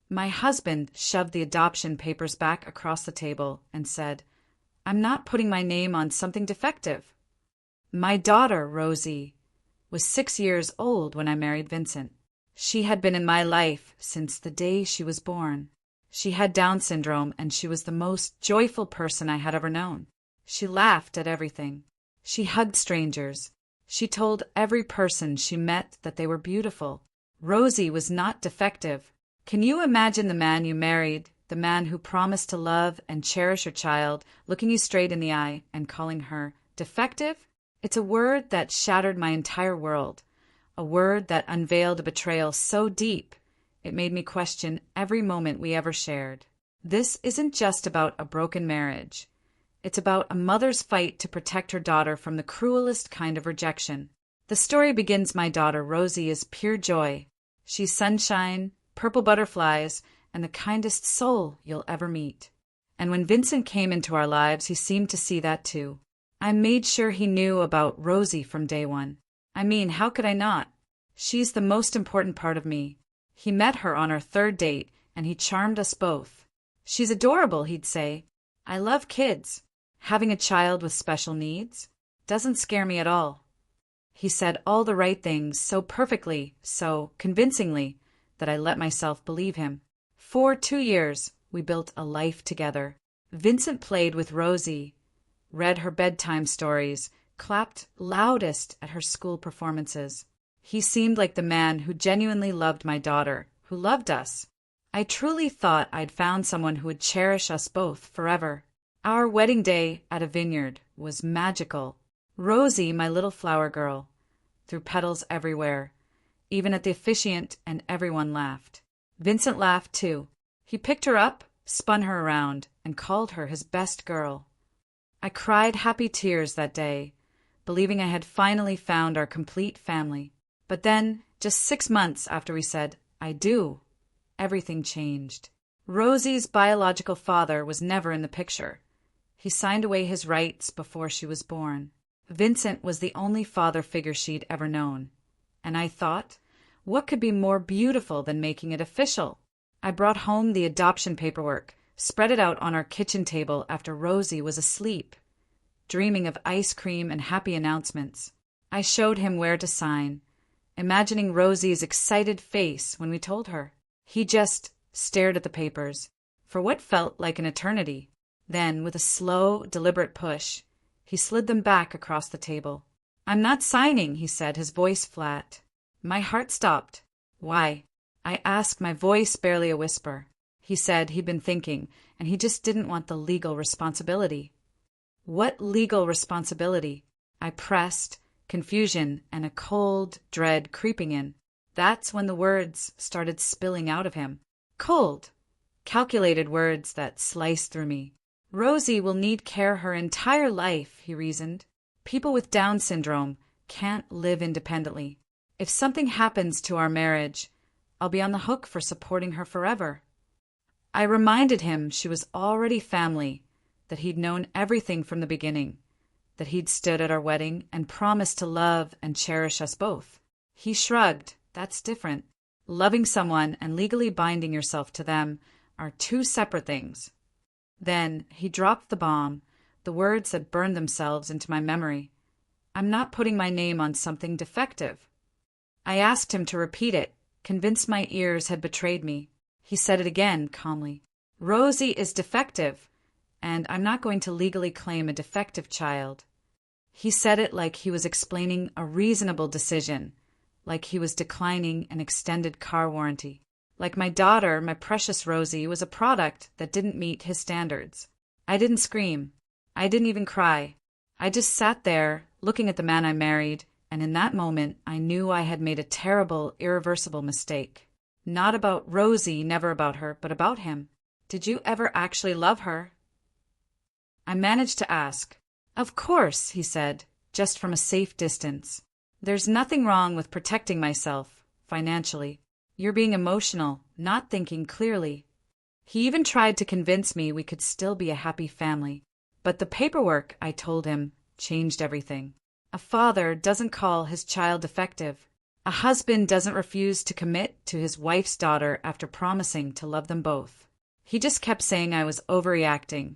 My husband shoved the adoption papers back across the table and said, "I'm not putting my name on something defective." My daughter, Rosie, was 6 years old when I married Vincent. She had been in my life since the day she was born. She had Down syndrome, and she was the most joyful person I had ever known. She laughed at everything. She hugged strangers. She told every person she met that they were beautiful. Rosie was not defective. Can you imagine the man you married, the man who promised to love and cherish your child, looking you straight in the eye and calling her defective? It's a word that shattered my entire world, a word that unveiled a betrayal so deep it made me question every moment we ever shared. This isn't just about a broken marriage. It's about a mother's fight to protect her daughter from the cruelest kind of rejection. The story begins. My daughter, Rosie, is pure joy. She's sunshine, purple butterflies, and the kindest soul you'll ever meet. And when Vincent came into our lives, he seemed to see that too. I made sure he knew about Rosie from day one. I mean, how could I not? She's the most important part of me. He met her on our third date, and he charmed us both. She's adorable, he'd say. I love kids. Having a child with special needs doesn't scare me at all. He said all the right things so perfectly, so convincingly, that I let myself believe him. For 2 years, we built a life together. Vincent played with Rosie, read her bedtime stories, clapped loudest at her school performances. He seemed like the man who genuinely loved my daughter, who loved us. I truly thought I'd found someone who would cherish us both forever. Our wedding day at a vineyard was magical. Rosie, my little flower girl, threw petals everywhere, even at the officiant, and everyone laughed. Vincent laughed too. He picked her up, spun her around, and called her his best girl. I cried happy tears that day, believing I had finally found our complete family. But then, just 6 months after we said, "I do," everything changed. Rosie's biological father was never in the picture. He signed away his rights before she was born. Vincent was the only father figure she'd ever known. And I thought, what could be more beautiful than making it official? I brought home the adoption paperwork, spread it out on our kitchen table after Rosie was asleep, dreaming of ice cream and happy announcements. I showed him where to sign, imagining Rosie's excited face when we told her. He just stared at the papers for what felt like an eternity. Then, with a slow, deliberate push, he slid them back across the table. "I'm not signing," he said, his voice flat. My heart stopped. "Why?" I asked, my voice barely a whisper. He said he'd been thinking, and he just didn't want the legal responsibility. "What legal responsibility?" I pressed, confusion and a cold dread creeping in. That's when the words started spilling out of him. Cold, calculated words that sliced through me. "Rosie will need care her entire life," he reasoned. "People with Down syndrome can't live independently. If something happens to our marriage, I'll be on the hook for supporting her forever." I reminded him she was already family, that he'd known everything from the beginning, that he'd stood at our wedding and promised to love and cherish us both. He shrugged. "That's different. Loving someone and legally binding yourself to them are two separate things." Then he dropped the bomb, the words that burned themselves into my memory. "I'm not putting my name on something defective." I asked him to repeat it, convinced my ears had betrayed me. He said it again, calmly. "Rosie is defective, and I'm not going to legally claim a defective child." He said it like he was explaining a reasonable decision, like he was declining an extended car warranty. Like my daughter, my precious Rosie, was a product that didn't meet his standards. I didn't scream. I didn't even cry. I just sat there, looking at the man I married, and in that moment I knew I had made a terrible, irreversible mistake. Not about Rosie, never about her, but about him. "Did you ever actually love her?" I managed to ask. "Of course," he said, just from a safe distance. "There's nothing wrong with protecting myself, financially. You're being emotional, not thinking clearly." He even tried to convince me we could still be a happy family. But the paperwork, I told him, changed everything. A father doesn't call his child defective. A husband doesn't refuse to commit to his wife's daughter after promising to love them both. He just kept saying I was overreacting,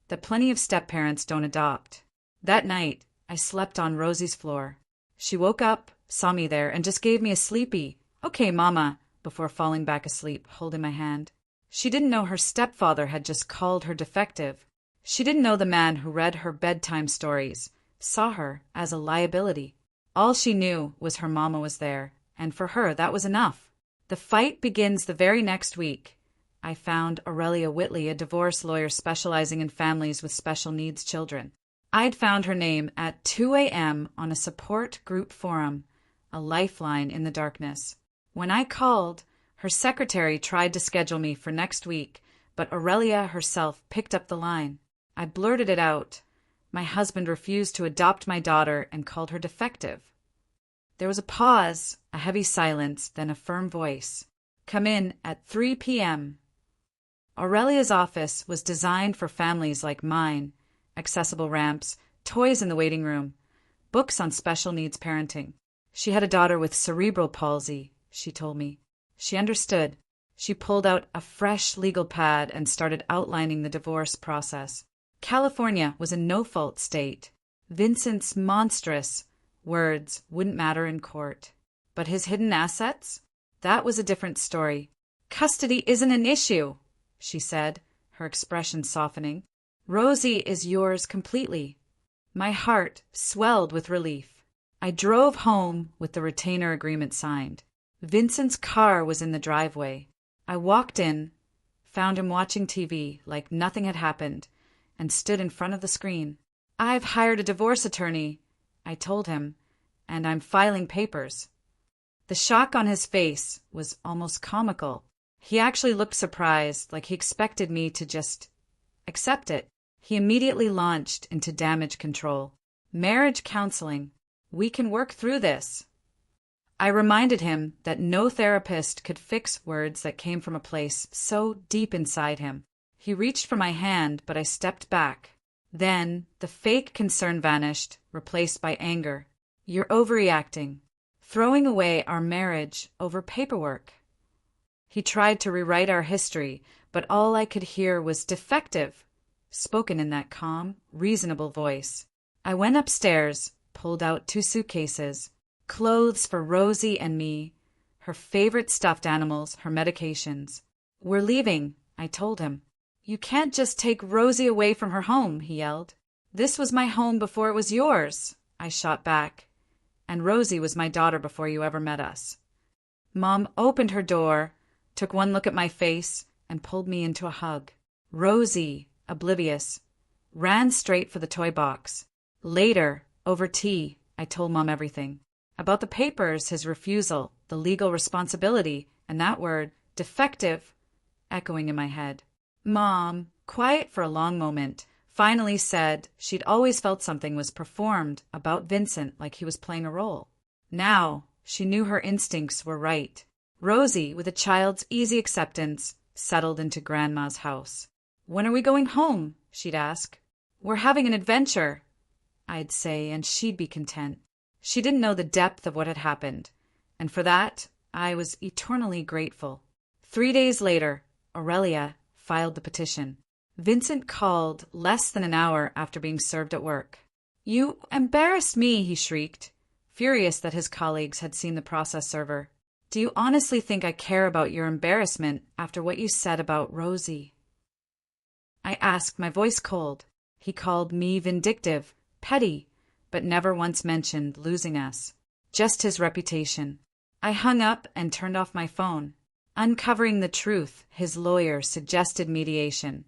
that plenty of step-parents don't adopt. That night, I slept on Rosie's floor. She woke up, saw me there, and just gave me a sleepy, "Okay, Mama," before falling back asleep, holding my hand. She didn't know her stepfather had just called her defective. She didn't know the man who read her bedtime stories saw her as a liability. All she knew was her mama was there, and for her that was enough. The fight begins the very next week. I found Aurelia Whitley, a divorce lawyer specializing in families with special needs children. I'd found her name at 2 a.m. on a support group forum, a lifeline in the darkness. When I called, her secretary tried to schedule me for next week, but Aurelia herself picked up the line. I blurted it out. My husband refused to adopt my daughter and called her defective. There was a pause, a heavy silence, then a firm voice. "Come in at 3 p.m. Aurelia's office was designed for families like mine. Accessible ramps, toys in the waiting room, books on special needs parenting. She had a daughter with cerebral palsy, she told me. She understood. She pulled out a fresh legal pad and started outlining the divorce process. California was a no-fault state. Vincent's monstrous words wouldn't matter in court. But his hidden assets? That was a different story. "Custody isn't an issue," she said, her expression softening. "Rosie is yours completely." My heart swelled with relief. I drove home with the retainer agreement signed. Vincent's car was in the driveway. I walked in, found him watching TV like nothing had happened, and stood in front of the screen. "I've hired a divorce attorney," I told him, "and I'm filing papers." The shock on his face was almost comical. He actually looked surprised, like he expected me to just accept it. He immediately launched into damage control. "Marriage counseling. We can work through this." I reminded him that no therapist could fix words that came from a place so deep inside him. He reached for my hand, but I stepped back. Then the fake concern vanished, replaced by anger. "You're overreacting. Throwing away our marriage over paperwork." He tried to rewrite our history, but all I could hear was "defective," spoken in that calm, reasonable voice. I went upstairs, pulled out 2 suitcases, clothes for Rosie and me, her favorite stuffed animals, her medications. "We're leaving," I told him. "You can't just take Rosie away from her home," he yelled. "This was my home before it was yours," I shot back. "And Rosie was my daughter before you ever met us." Mom opened her door, took one look at my face, and pulled me into a hug. Rosie, oblivious, ran straight for the toy box. Later, over tea, I told Mom everything. About the papers, his refusal, the legal responsibility, and that word, defective, echoing in my head. Mom, quiet for a long moment, finally said she'd always felt something was performed about Vincent like he was playing a role. Now, she knew her instincts were right. Rosie, with a child's easy acceptance, settled into Grandma's house. "When are we going home?" she'd ask. "We're having an adventure," I'd say, and she'd be content. She didn't know the depth of what had happened, and for that, I was eternally grateful. 3 days later, Aurelia filed the petition. Vincent called less than an hour after being served at work. "You embarrassed me," he shrieked, furious that his colleagues had seen the process server. "Do you honestly think I care about your embarrassment after what you said about Rosie?" I asked, my voice cold. He called me vindictive, petty, but never once mentioned losing us. Just his reputation. I hung up and turned off my phone. Uncovering the truth, his lawyer suggested mediation,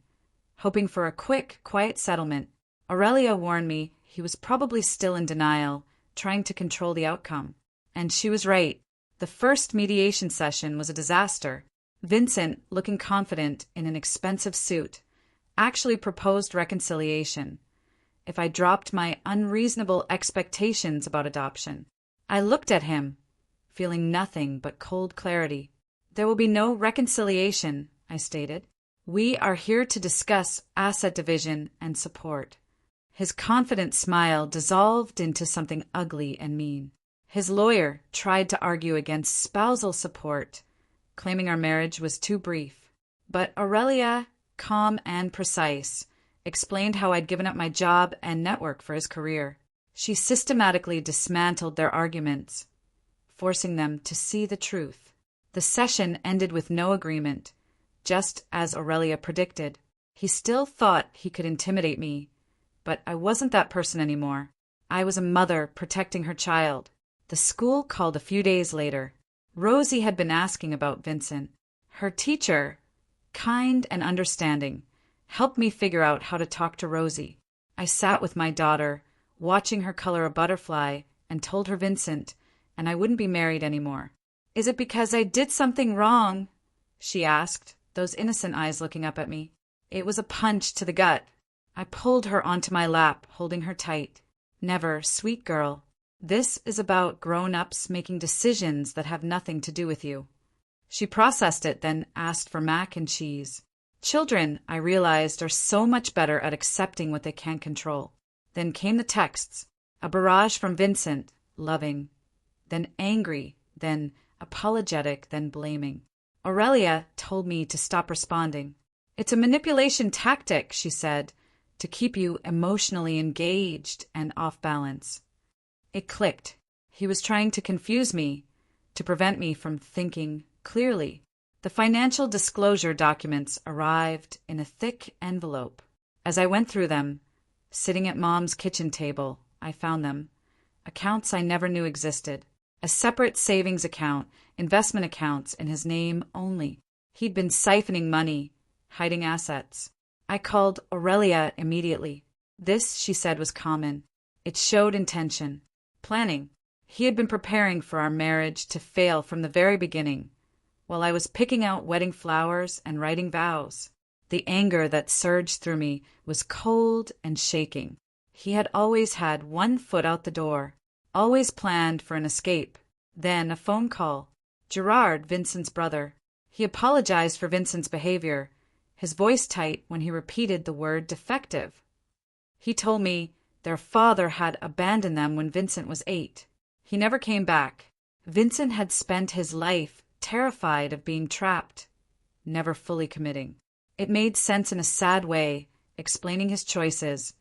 hoping for a quick, quiet settlement. Aurelia warned me he was probably still in denial, trying to control the outcome. And she was right. The first mediation session was a disaster. Vincent, looking confident in an expensive suit, actually proposed reconciliation if I dropped my unreasonable expectations about adoption. I looked at him, feeling nothing but cold clarity. "There will be no reconciliation," I stated. "We are here to discuss asset division and support." His confident smile dissolved into something ugly and mean. His lawyer tried to argue against spousal support, claiming our marriage was too brief. But Aurelia, calm and precise, explained how I'd given up my job and network for his career. She systematically dismantled their arguments, forcing them to see the truth. The session ended with no agreement, just as Aurelia predicted. He still thought he could intimidate me, but I wasn't that person anymore. I was a mother protecting her child. The school called a few days later. Rosie had been asking about Vincent. Her teacher, kind and understanding, helped me figure out how to talk to Rosie. I sat with my daughter, watching her color a butterfly, and told her Vincent, and I wouldn't be married anymore. "Is it because I did something wrong?" she asked, those innocent eyes looking up at me. It was a punch to the gut. I pulled her onto my lap, holding her tight. "Never, sweet girl. This is about grown-ups making decisions that have nothing to do with you." She processed it, then asked for mac and cheese. Children, I realized, are so much better at accepting what they can't control. Then came the texts. A barrage from Vincent, loving, then angry, then apologetic, then blaming. Aurelia told me to stop responding. "It's a manipulation tactic," she said, "to keep you emotionally engaged and off balance." It clicked. He was trying to confuse me, to prevent me from thinking clearly. The financial disclosure documents arrived in a thick envelope. As I went through them, sitting at Mom's kitchen table, I found them. Accounts I never knew existed. A separate savings account, investment accounts in his name only. He'd been siphoning money, hiding assets. I called Aurelia immediately. This, she said, was common. It showed intention. Planning. He had been preparing for our marriage to fail from the very beginning, while I was picking out wedding flowers and writing vows. The anger that surged through me was cold and shaking. He had always had one foot out the door, always planned for an escape. Then a phone call. Gerard, Vincent's brother. He apologized for Vincent's behavior, his voice tight when he repeated the word defective. He told me their father had abandoned them when Vincent was 8. He never came back. Vincent had spent his life terrified of being trapped, never fully committing. It made sense in a sad way, explaining his choices,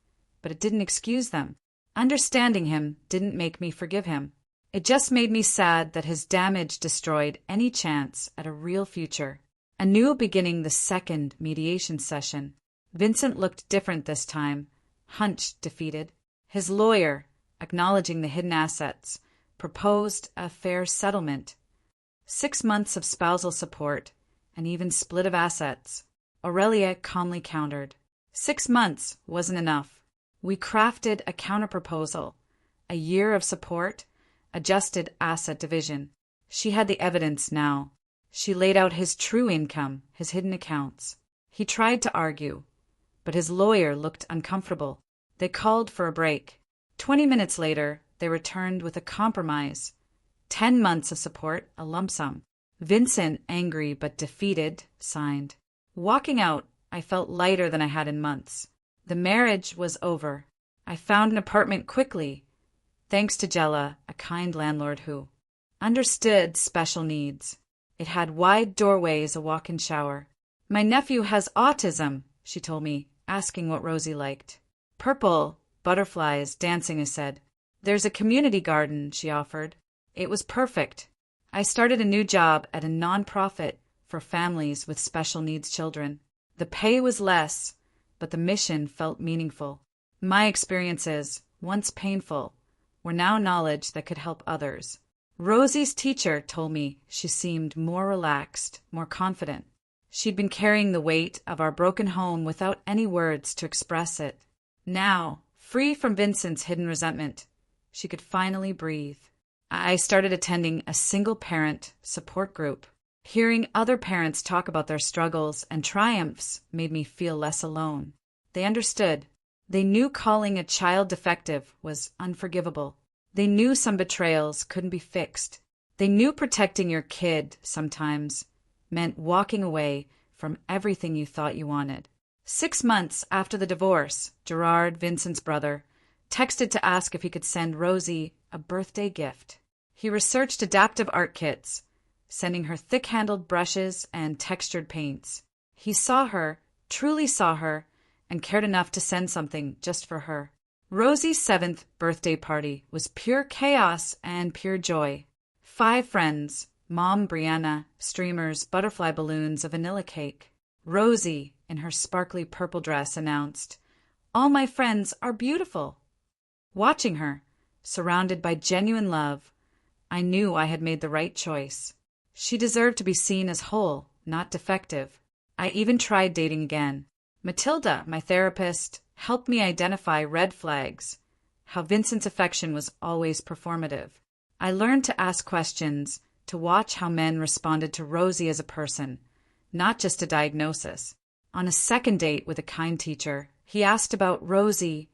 but it didn't excuse them. Understanding him didn't make me forgive him. It just made me sad that his damage destroyed any chance at a real future. A new beginning the second mediation session. Vincent looked different this time, hunched, defeated. His lawyer, acknowledging the hidden assets, proposed a fair settlement. 6 months of spousal support, and even split of assets. Aurelia calmly countered. 6 months wasn't enough. We crafted a counterproposal, a year of support, adjusted asset division. She had the evidence now. She laid out his true income, his hidden accounts. He tried to argue, but his lawyer looked uncomfortable. They called for a break. 20 minutes later, they returned with a compromise. 10 months of support, a lump sum. Vincent, angry but defeated, signed. Walking out, I felt lighter than I had in months. The marriage was over. I found an apartment quickly, thanks to Jella, a kind landlord who understood special needs. It had wide doorways, a walk-in shower. "My nephew has autism," she told me, asking what Rosie liked. "Purple, butterflies, dancing," I said. "There's a community garden," she offered. It was perfect. I started a new job at a nonprofit for families with special needs children. The pay was less, but the mission felt meaningful. My experiences, once painful, were now knowledge that could help others. Rosie's teacher told me she seemed more relaxed, more confident. She'd been carrying the weight of our broken home without any words to express it. Now, free from Vincent's hidden resentment, she could finally breathe. I started attending a single-parent support group. Hearing other parents talk about their struggles and triumphs made me feel less alone. They understood. They knew calling a child defective was unforgivable. They knew some betrayals couldn't be fixed. They knew protecting your kid sometimes meant walking away from everything you thought you wanted. 6 months after the divorce, Gerard, Vincent's brother, texted to ask if he could send Rosie a birthday gift. He researched adaptive art kits, sending her thick-handled brushes and textured paints. He saw her, truly saw her, and cared enough to send something just for her. Rosie's 7th birthday party was pure chaos and pure joy. 5 friends, Mom, Brianna, streamers, butterfly balloons, a vanilla cake. Rosie, in her sparkly purple dress, announced, "All my friends are beautiful." Watching her, surrounded by genuine love, I knew I had made the right choice. She deserved to be seen as whole, not defective. I even tried dating again. Matilda, my therapist, helped me identify red flags, how Vincent's affection was always performative. I learned to ask questions, to watch how men responded to Rosie as a person, not just a diagnosis. On a second date with a kind teacher, he asked about Rosie,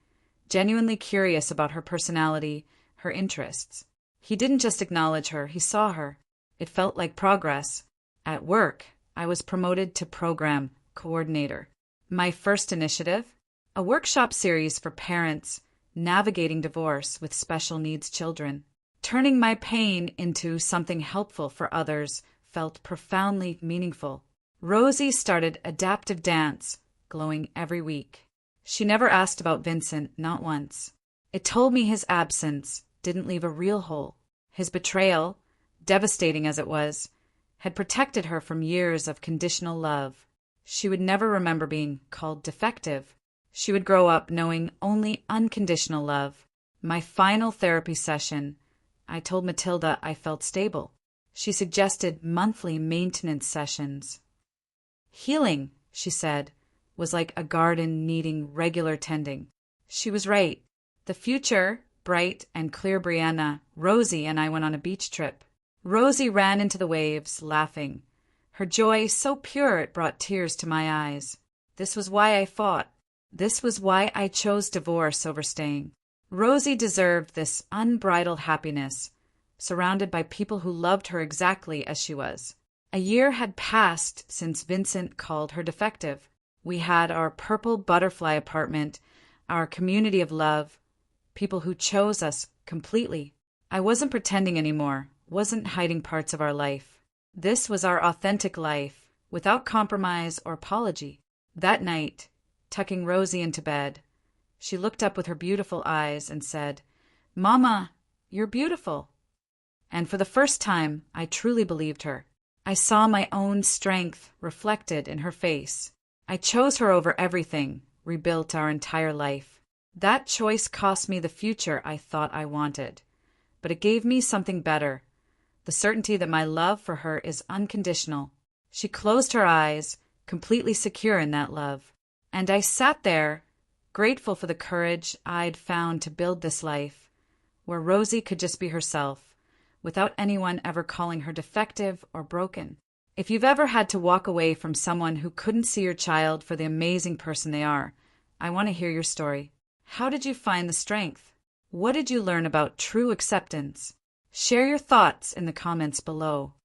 genuinely curious about her personality, her interests. He didn't just acknowledge her, he saw her. It felt like progress. At work, I was promoted to program coordinator. My first initiative? A workshop series for parents navigating divorce with special needs children. Turning my pain into something helpful for others felt profoundly meaningful. Rosie started adaptive dance, glowing every week. She never asked about Vincent, not once. It told me his absence didn't leave a real hole. His betrayal, devastating as it was, had protected her from years of conditional love. She would never remember being called defective. She would grow up knowing only unconditional love. My final therapy session, I told Matilda I felt stable. She suggested monthly maintenance sessions. Healing, she said, was like a garden needing regular tending. She was right. The future, bright and clear Brianna, Rosie, and I went on a beach trip. Rosie ran into the waves, laughing. Her joy so pure it brought tears to my eyes. This was why I fought. This was why I chose divorce over staying. Rosie deserved this unbridled happiness, surrounded by people who loved her exactly as she was. A year had passed since Vincent called her defective. We had our purple butterfly apartment, our community of love, people who chose us completely. I wasn't pretending anymore, wasn't hiding parts of our life. This was our authentic life, without compromise or apology. That night, tucking Rosie into bed, she looked up with her beautiful eyes and said, "Mama, you're beautiful." And for the first time, I truly believed her. I saw my own strength reflected in her face. I chose her over everything, rebuilt our entire life. That choice cost me the future I thought I wanted, but it gave me something better, the certainty that my love for her is unconditional. She closed her eyes, completely secure in that love. And I sat there, grateful for the courage I'd found to build this life, where Rosie could just be herself, without anyone ever calling her defective or broken. If you've ever had to walk away from someone who couldn't see your child for the amazing person they are, I want to hear your story. How did you find the strength? What did you learn about true acceptance? Share your thoughts in the comments below.